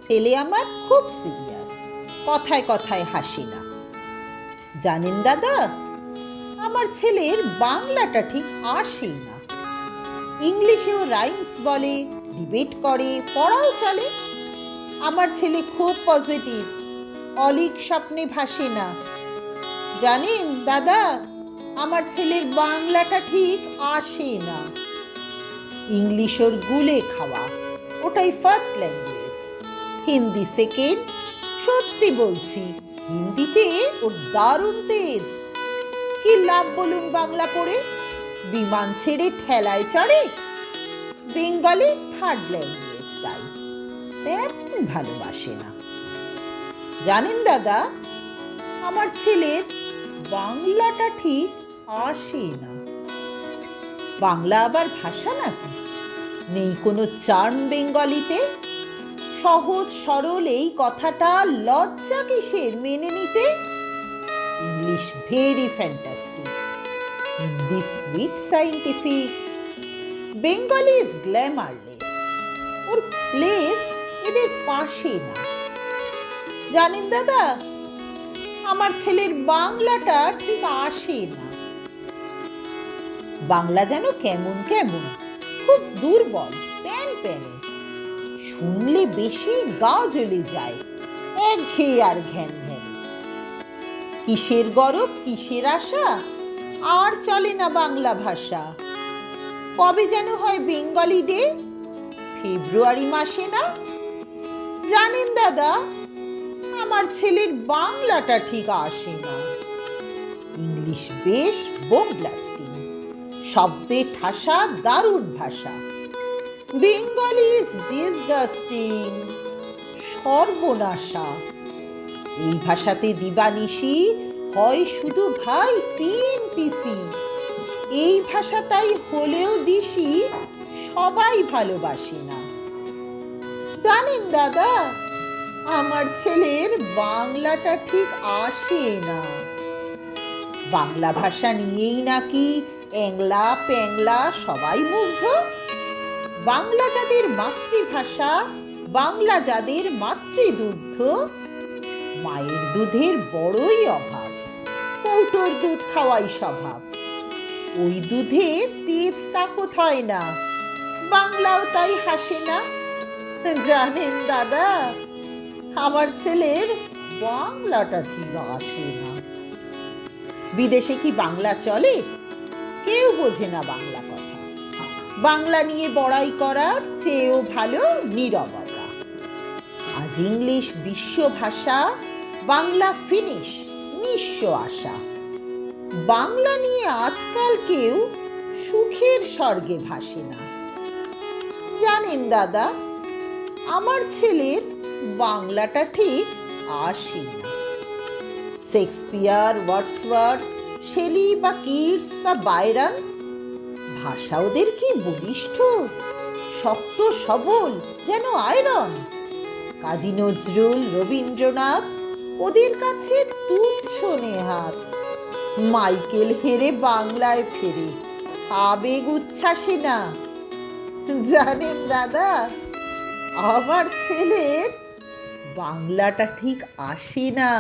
ছেলে আমার খুব সিরিয়াস, কথায় কথায় হাসি না। জানেন দাদা, আমার ছেলের বাংলাটা ঠিক আসেই না। ইংলিশেও রাইমস বলে, ডিবেট করে, পড়াও চলে। আমার ছেলে খুব পজিটিভ, অলীক স্বপ্নে ভাসে না। জানেন দাদা, আমার ছেলের বাংলাটা ঠিক আসে না। ইংলিশ ওর গুলে খাওয়া, ওটাই ফার্স্ট ল্যাঙ্গুয়েজ, হিন্দি সেকেন্ড। সত্যি বলছি, হিন্দিতে ওর দারুণ তেজ। কি লাভ বলুন বাংলা পড়ে? বিমান ছেড়ে ঠেলায় চড়ে। বেঙ্গলি থার্ড ল্যাঙ্গুয়েজ, তাই তেমন ভালোবাসে না। জানেন দাদা, আমার ছেলের বাংলাটা ঠিক আসে না। বাংলা আবার ভাষা নাকি? নেই কোনো চার্ম বেঙ্গলিতে? সহজ সরল এই কথাটা লজ্জা কিসের মেনে নিতে? English very fantastic, Hindi sweet scientific, Bengali is glamourless. Or place এদের পাশে না। জানেন দাদা, আমার ছেলের বাংলাটা ঠিক আসে না। বাংলা যেন কেমন কেমন, খুব দুর্বল, প্যান প্যানে। শুনলে বেশি গা জ্বলে যায়, একঘেয়ে আর ঘ্যান ঘ্যানে। কিসের গরব, কিসের আশা, আর চলে না বাংলা ভাষা। কবে যেন হয় বেঙ্গলি ডে, ফেব্রুয়ারি মাসে না? জানেন দাদা, আমার ছেলের বাংলাটা ঠিক আসে না। ইংলিশ বেশ বোম ব্লাস্টিং, শব্দে ঠাসা দারুণ ভাষা। বেঙ্গলি ইজ ডিসগাস্টিং, সর্বনাশা। এই ভাষাতে দিবানিশি হয় শুধু ভাই পিন পিসি। এই ভাষা তাই হলেও দিশি, সবাই ভালোবাসে না। জানেন দাদা, আমার ছেলের বাংলাটা ঠিক আসে না। বাংলা ভাষা নিয়েই নাকি অ্যাংলা প্যাংলা সবাই মুগ্ধ। বাংলা যাদের মাতৃভাষা, বাংলা যাদের মাতৃদুগ্ধ, মায়ের দুধের বড়ই অভাব, কৌটোর দুধ খাওয়াই স্বভাব। ওই দুধে তেজ তাকত হয় না, বাংলাও তাই হাসে না। জানেন দাদা, আমার ছেলের বাংলাটা ঠিক আসে না। বিদেশে কি বাংলা চলে? কেউ বোঝে না বাংলা কথা। বাংলা নিয়ে বড়াই করার চেয়েও ভালো নীরবতা। আজ ইংলিশ বিশ্ব ভাষা, বাংলা ফিনিশ, নিঃস্ব আশা। বাংলা নিয়ে আজকাল কেউ সুখের স্বর্গে ভাসে না। জানেন দাদা, আমার ছেলের বাংলাটা ঠিক আসে না। শেক্সপিয়ার, ওয়ার্ডসওয়ার্থ, শেলি বা কিটস বা বাইরন, ভাষা ওদের কি বলিষ্ঠ, শক্ত সবল, যেন আয়রন। কাজী নজরুল, রবীন্দ্রনাথ ওদের কাছে তুচ্ছ নেহাত। মাইকেল হেরে বাংলায় ফেরে, আবেগ উচ্ছ্বাসে না। জানেন দাদা, আমার ছেলের বাংলাটা ঠিক আসে না।